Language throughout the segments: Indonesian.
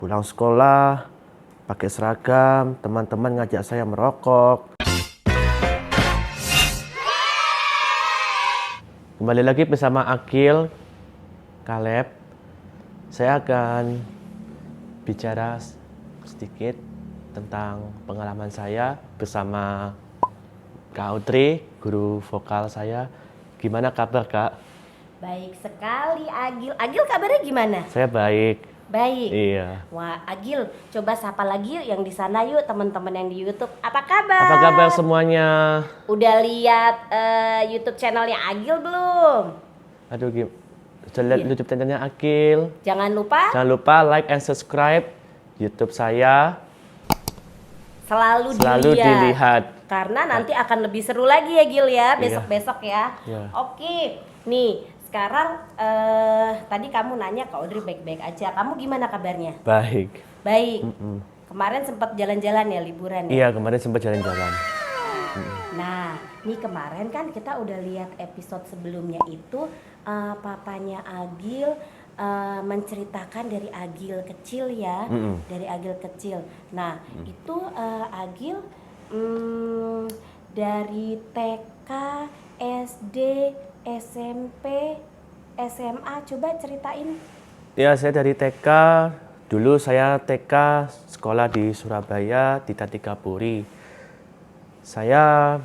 Pulang sekolah, pakai seragam, teman-teman ngajak saya merokok. Kembali lagi bersama Agil, Kaleb. Saya akan bicara sedikit tentang pengalaman saya bersama Kak Audrey, guru vokal saya. Gimana kabar, Kak? Baik sekali, Agil. Agil kabarnya gimana? Saya baik. Baik. Iya. Wah, Agil, coba sapa lagi yang di sana yuk, teman-teman yang di YouTube. Apa kabar? Apa kabar semuanya? Udah lihat YouTube channelnya Agil belum? Aduh, sudah lihat YouTube channelnya Agil. Jangan lupa like and subscribe YouTube saya. selalu dilihat. Karena nanti akan lebih seru lagi ya, Gil ya, besok-besok ya. Iya. Oke, nih sekarang tadi kamu nanya ke Audrey baik-baik aja. Kamu gimana kabarnya? Baik. Baik. Kemarin sempat jalan-jalan ya, liburan ya? Iya, kemarin sempat jalan-jalan. Nah, nih kemarin kan kita udah lihat episode sebelumnya itu papanya Agil menceritakan dari Agil kecil ya, dari Agil kecil. Nah, itu Agil dari TK, SD, SMP, SMA, coba ceritain. Ya, saya dari TK. Dulu saya TK sekolah di Surabaya, di Tatikapuri. Saya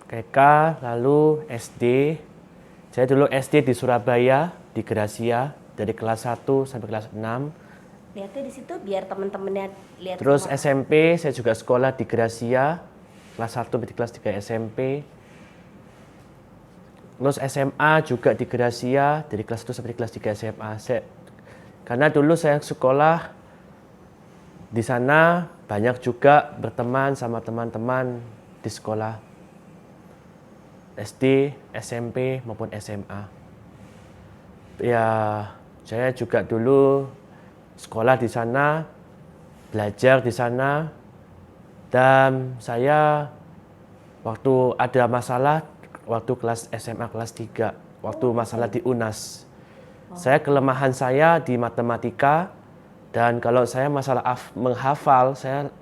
TK, lalu SD. Saya dulu SD di Surabaya, di Gracia, dari kelas 1 sampai kelas 6. Lihatnya di situ biar teman-temannya lihat. Terus semua. SMP, saya juga sekolah di Gracia, kelas 1 sampai kelas 3 SMP. Terus SMA juga di Gracia, dari kelas 1 sampai kelas 3 SMA. Karena dulu saya sekolah di sana banyak juga berteman sama teman-teman di sekolah SD, SMP maupun SMA. Ya, saya juga dulu sekolah di sana, belajar di sana, dan saya waktu ada masalah waktu kelas SMA kelas 3, waktu masalah di UNAS. Saya kelemahan saya di matematika, dan kalau saya masalah menghafal, saya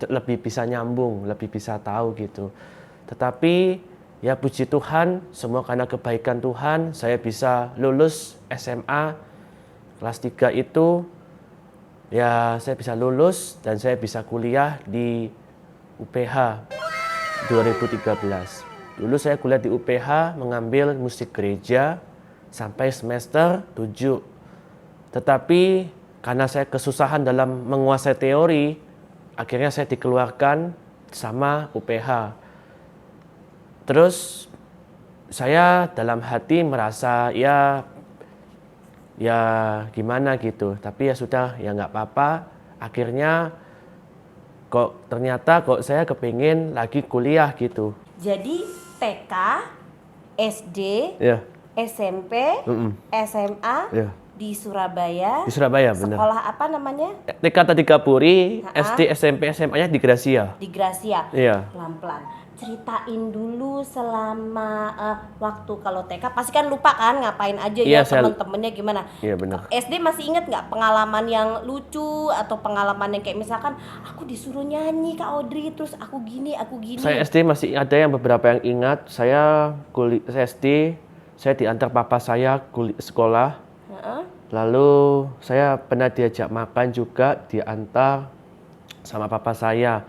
lebih bisa nyambung, lebih bisa tahu gitu. Tetapi ya puji Tuhan, semua karena kebaikan Tuhan, saya bisa lulus SMA kelas 3 itu. Ya, saya bisa lulus dan saya bisa kuliah di UPH 2013. Dulu saya kuliah di UPH mengambil musik gereja sampai semester 7. Tetapi karena saya kesusahan dalam menguasai teori, akhirnya saya dikeluarkan sama UPH. Terus saya dalam hati merasa ya gimana gitu. Tapi ya sudah, ya nggak apa-apa. Akhirnya ternyata saya kepingin lagi kuliah gitu. Jadi TK, SD, SMP, SMA di Surabaya. Di Surabaya, benar. Sekolah apa namanya? TK Tatikapuri, SD, SMP, SMA-nya di Gracia. Di Gracia. Iya. Pelan-pelan. Ceritain dulu selama waktu kalau TK pasti kan lupa kan ngapain aja ya, teman-temannya gimana? Iya, benar. SD masih inget nggak pengalaman yang lucu atau pengalaman yang kayak misalkan aku disuruh nyanyi Kak Audrey terus aku gini. Saya SD masih ada yang beberapa yang ingat. Saya SD, saya diantar papa saya sekolah. Lalu saya pernah diajak makan juga, diantar sama papa saya.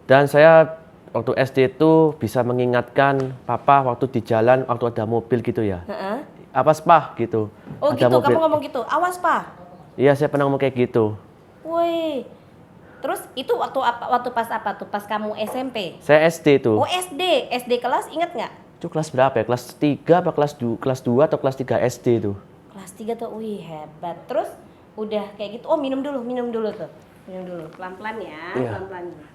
Dan saya waktu SD itu bisa mengingatkan papa waktu di jalan, waktu ada mobil gitu ya. Awas Pak gitu. Oh ada gitu, mobil. kamu ngomong gitu, awas Pak. Iya, saya pernah ngomong kayak gitu. Woi, terus itu waktu pas apa tuh? Pas kamu SMP? Saya SD tuh. Oh SD kelas inget nggak? Itu kelas berapa ya? Kelas 3 apa kelas 2 atau kelas 3 SD tuh? Kelas 3 tuh, wih hebat. Terus udah kayak gitu, oh minum dulu tuh. Minum dulu, pelan-pelan ya, pelan-pelan.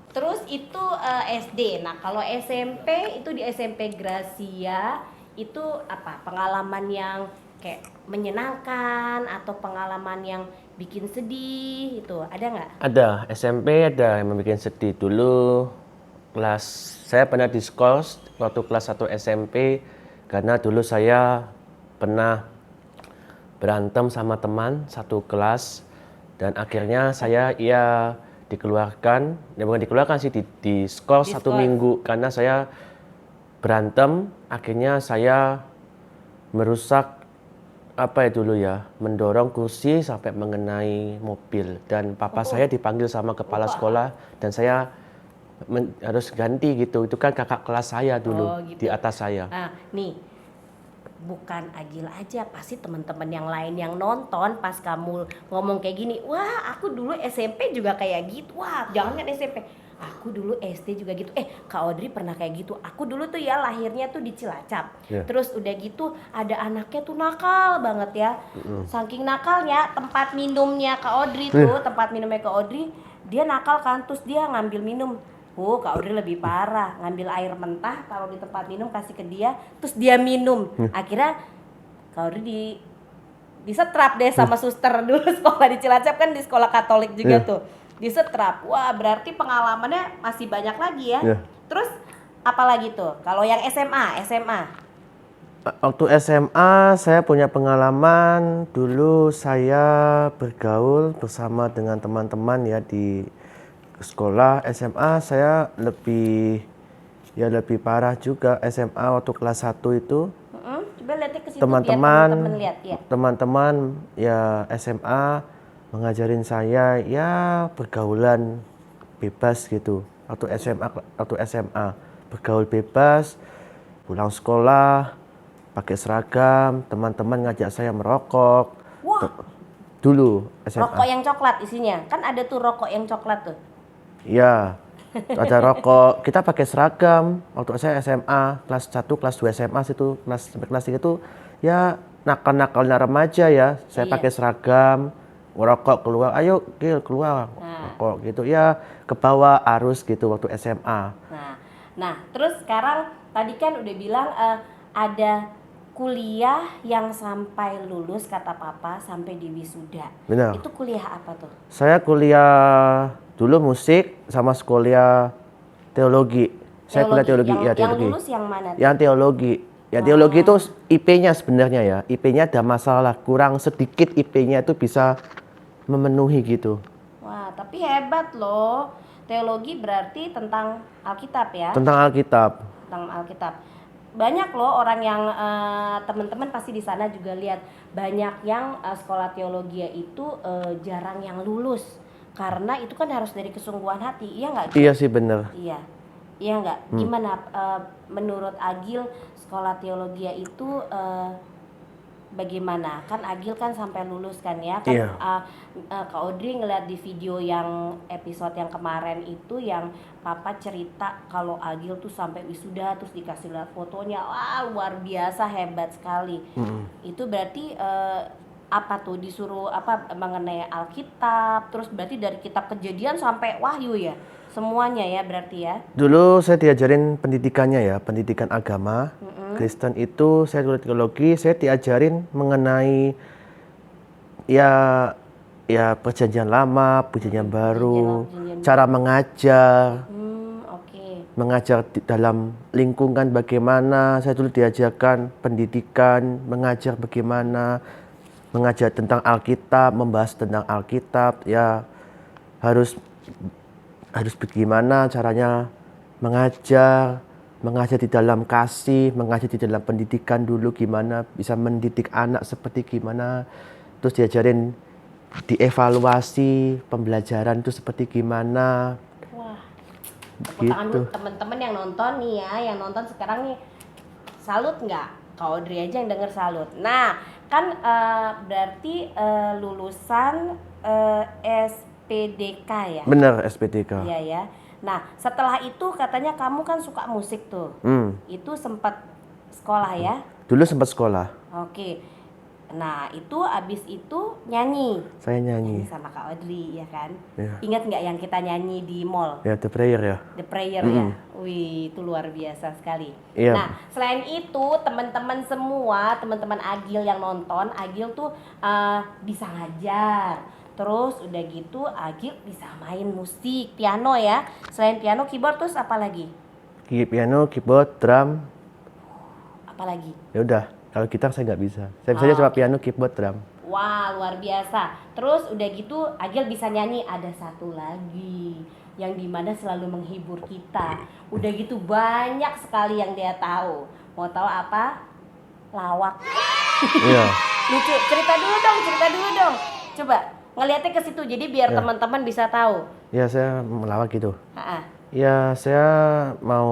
Terus itu SD. Nah kalau SMP itu di SMP Gracia itu apa? Pengalaman yang kayak menyenangkan atau pengalaman yang bikin sedih itu ada nggak? Ada, SMP ada yang bikin sedih. Dulu saya pernah diskors waktu kelas 1 SMP karena dulu saya pernah berantem sama teman satu kelas. Dan akhirnya saya dikeluarkan, bukan dikeluarkan sih, di skor 1 minggu karena saya berantem. Akhirnya saya merusak mendorong kursi sampai mengenai mobil, dan papa saya dipanggil sama kepala sekolah dan saya harus ganti gitu. Itu kan kakak kelas saya dulu di atas saya. Nah, nih bukan Agil aja, pasti teman-teman yang lain yang nonton pas kamu ngomong kayak gini, wah aku dulu SMP juga kayak gitu, wah jangan kan SMP, aku dulu SD juga gitu. Kak Audrey pernah kayak gitu. Aku dulu tuh ya lahirnya tuh di Cilacap. Terus udah gitu ada anaknya tuh nakal banget ya. Saking nakalnya tempat minumnya Kak Audrey tuh, tempat minumnya Kak Audrey, dia nakal kan, terus dia ngambil minum. Kak Audrey lebih parah, ngambil air mentah taruh di tempat minum kasih ke dia, terus dia minum. Akhirnya Kak Audrey disetrap deh sama suster dulu sekolah di Cilacap kan, di sekolah Katolik juga tuh. Disetrap. Wah, berarti pengalamannya masih banyak lagi ya. Terus apa lagi tuh? Kalau yang SMA? Waktu SMA saya punya pengalaman, dulu saya bergaul bersama dengan teman-teman ya di sekolah. SMA saya lebih parah juga. SMA waktu kelas 1 itu coba lihat ke situ, teman-teman ya SMA mengajarin saya ya pergaulan bebas gitu. Waktu SMA bergaul bebas, pulang sekolah pakai seragam, teman-teman ngajak saya merokok. Dulu SMA. Rokok yang coklat isinya, kan ada tuh rokok yang coklat tuh. Iya, ada rokok. Kita pakai seragam. Waktu saya SMA, kelas 1, kelas 2 SMA situ, sampai kelas 3 itu ya nakal-nakalnya remaja ya. Saya pakai seragam, ngerokok keluar, ayo Gil keluar, rokok gitu. Ya ke bawah arus gitu waktu SMA. Nah, terus sekarang tadi kan udah bilang ada kuliah yang sampai lulus kata papa sampai di wisuda. Benar. Itu kuliah apa tuh? Saya kuliah dulu musik sama kuliah teologi. Saya kuliah teologi. Yang lulus yang mana? Yang teologi. Ya teologi itu IP-nya sebenarnya ya. IP-nya ada masalah, kurang sedikit IP-nya itu bisa memenuhi gitu. Wah, tapi hebat loh. Teologi berarti tentang Alkitab ya? Tentang Alkitab. Banyak loh orang yang teman-teman pasti di sana juga lihat banyak yang sekolah teologi itu jarang yang lulus karena itu kan harus dari kesungguhan hati, iya nggak? Iya sih bener. Iya nggak. Gimana menurut Agil sekolah teologi itu bagaimana? Kan Agil kan sampai lulus kan ya? Kan Kak Audrey ngeliat di video yang episode yang kemarin itu yang papa cerita kalau Agil tuh sampai wisuda terus dikasih lihat fotonya, wah luar biasa hebat sekali. Itu berarti apa tuh disuruh apa mengenai Alkitab, terus berarti dari kitab Kejadian sampai Wahyu ya? Semuanya ya berarti ya? Dulu saya diajarin pendidikannya ya, pendidikan agama. Kristen itu saya kuliah teologi, saya diajarin mengenai ya perjanjian lama, perjanjian baru, cara mengajar. Mengajar dalam lingkungan bagaimana. Saya dulu diajarkan pendidikan, mengajar bagaimana, mengajar tentang Alkitab, membahas tentang Alkitab, ya harus bagaimana caranya mengajar di dalam kasih, mengajar di dalam pendidikan dulu gimana bisa mendidik anak seperti gimana, terus diajarin dievaluasi pembelajaran itu seperti gimana. Wah, gitu. Teman-teman yang nonton nih ya, yang nonton sekarang nih, salut nggak? Kak Audrey aja yang denger salut. Nah, kan berarti lulusan SPDK ya? Bener, SPDK. Iya ya. Nah, setelah itu katanya kamu kan suka musik tuh. Itu sempat sekolah ya? Dulu sempat sekolah. Oke. Nah, itu abis itu nyanyi. Saya nyanyi. Sama Kak Audrey ya kan? Ya. Ingat nggak yang kita nyanyi di mall? Ya, The Prayer ya. The Prayer ya. Wih, itu luar biasa sekali. Iya. Nah, selain itu teman-teman semua, teman-teman Agil yang nonton, Agil tuh bisa ngajar. Terus udah gitu Agil bisa main musik, piano ya. Selain piano, keyboard terus apa lagi? Piano, keyboard, drum. Apa lagi? Ya udah, kalau gitar saya nggak bisa. Saya bisanya cuma piano, keyboard, drum. Wah, luar biasa. Terus udah gitu Agil bisa nyanyi ada satu lagi yang dimana selalu menghibur kita. Udah gitu banyak sekali yang dia tahu. Mau tahu apa? Lawak. Iya. Lucu. Cerita dulu dong. Coba ngeliatnya ke situ jadi biar Ya. teman-teman bisa tahu. Ya, saya melawak gitu. Ha-ha. Ya, saya mau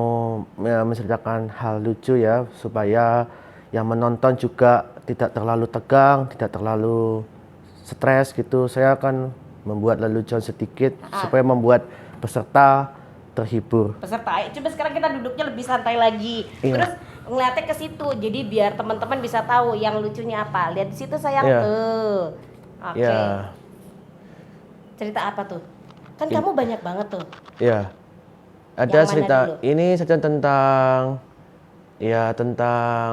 menceritakan hal lucu ya, supaya yang menonton juga tidak terlalu tegang, tidak terlalu stres gitu. Saya akan membuat lelucon sedikit supaya membuat peserta terhibur. Peserta, ayo coba sekarang kita duduknya lebih santai lagi. Iya. Terus ngeliatnya ke situ, jadi biar teman-teman bisa tahu yang lucunya apa. Lihat di situ sayang Iya. tuh. Oke. Ya, Cerita apa tuh? Kan kamu banyak banget tuh. ya. Ada Yang mana cerita dulu? ini cerita tentang tentang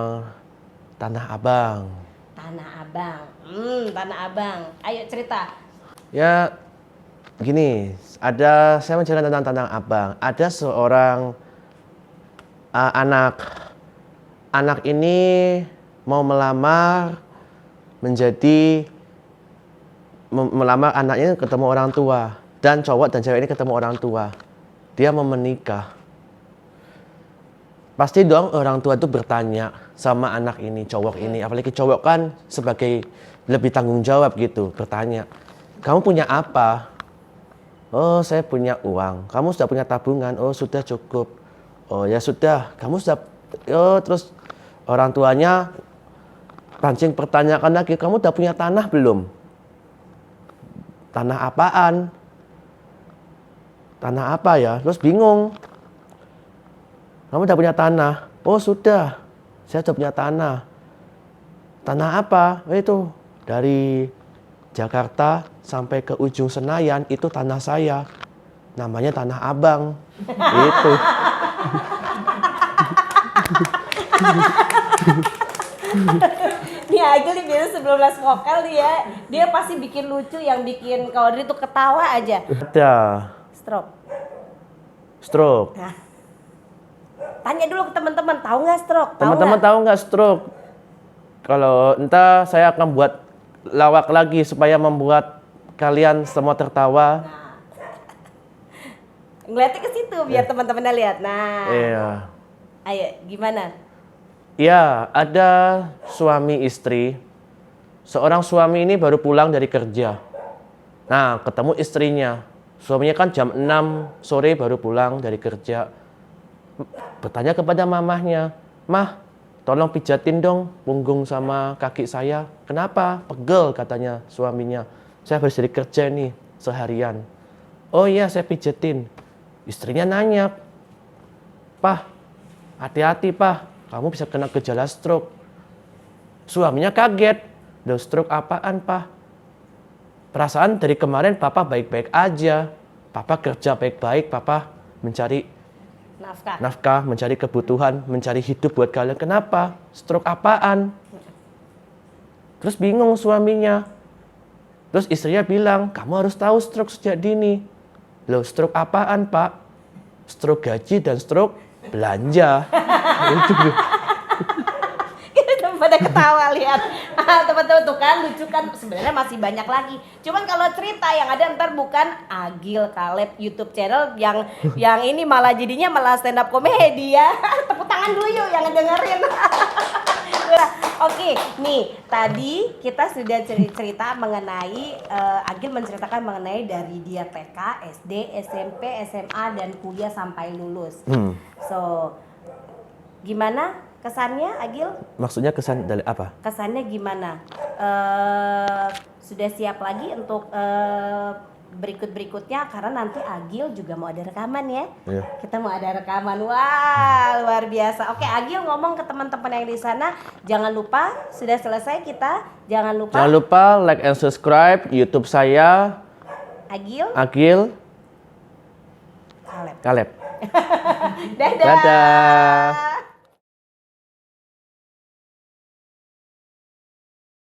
Tanah Abang. Tanah Abang. Tanah Abang. Ayo cerita. Ya, gini, saya menceritakan tentang Tanah Abang. Ada seorang anak ini mau melamar melamar anaknya ketemu orang tua, dan cowok dan cewek ini ketemu orang tua. Dia mau menikah. Pasti dong orang tua itu bertanya sama anak ini, cowok ini, apalagi cowok kan sebagai lebih tanggung jawab gitu, bertanya, kamu punya apa? Oh, saya punya uang. Kamu sudah punya tabungan? Oh, sudah cukup. Oh, ya sudah. Kamu sudah. Oh, terus orang tuanya pancing pertanyakan lagi, kamu sudah punya tanah belum? Tanah apaan? Tanah apa ya? Terus bingung. Kamu udah punya tanah? Oh, sudah. Saya sudah punya tanah. Tanah apa? Oh, itu dari Jakarta sampai ke ujung Senayan itu tanah saya. Namanya Tanah Abang. Itu. Nih Agil nih biasa sebelum les vokal dia pasti bikin lucu yang bikin Kaudri tuh ketawa aja. Ada stroke. Nah, tanya dulu ke teman-teman, tahu nggak stroke? Teman-teman tahu nggak stroke? Kalau entah saya akan buat lawak lagi supaya membuat kalian semua tertawa. Ngeliatnya ke situ biar teman-temannya lihat. Nah, Iya. ayo gimana? Ya, ada suami istri. Seorang suami ini baru pulang dari kerja. Nah, ketemu istrinya. Suaminya kan jam 6 sore baru pulang dari kerja. Bertanya kepada mamahnya, "Mah, tolong pijatin dong punggung sama kaki saya." "Kenapa?" "Pegel," katanya suaminya. "Saya habis dari kerja nih seharian." "Oh iya, saya pijetin." Istrinya nanya, "Pah, hati-hati Pah, kamu bisa kena gejala stroke." Suaminya kaget, "Loh, stroke apaan Pah? Perasaan dari kemarin Papa baik-baik aja. Papa kerja baik-baik, Papa mencari nafkah, mencari kebutuhan, mencari hidup buat kalian. Kenapa? Stroke apaan?" Terus bingung suaminya. Terus istrinya bilang, "Kamu harus tahu stroke sejak dini." "Loh, stroke apaan Pak?" "Stroke gaji dan stroke belanja." Itu. Pada ketawa lihat. Teman-teman tuh kan lucu kan, sebenarnya masih banyak lagi. Cuman kalau cerita yang ada ntar bukan Agil Caleb YouTube channel yang ini malah jadinya malah stand up komedi ya. Tepuk tangan dulu yuk yang dengerin. Oke, nih tadi kita sudah cerita mengenai Agil menceritakan mengenai dari dia TK, SD, SMP, SMA dan kuliah sampai lulus. So, gimana kesannya Agil? Maksudnya kesan dari apa? Kesannya gimana? Sudah siap lagi untuk berikut-berikutnya karena nanti Agil juga mau ada rekaman ya. Iya. Kita mau ada rekaman. Wah, luar biasa. Oke, Agil ngomong ke teman-teman yang di sana, jangan lupa sudah selesai kita, jangan lupa like and subscribe YouTube saya Agil Agil Caleb. Caleb. Dadah. Dadah.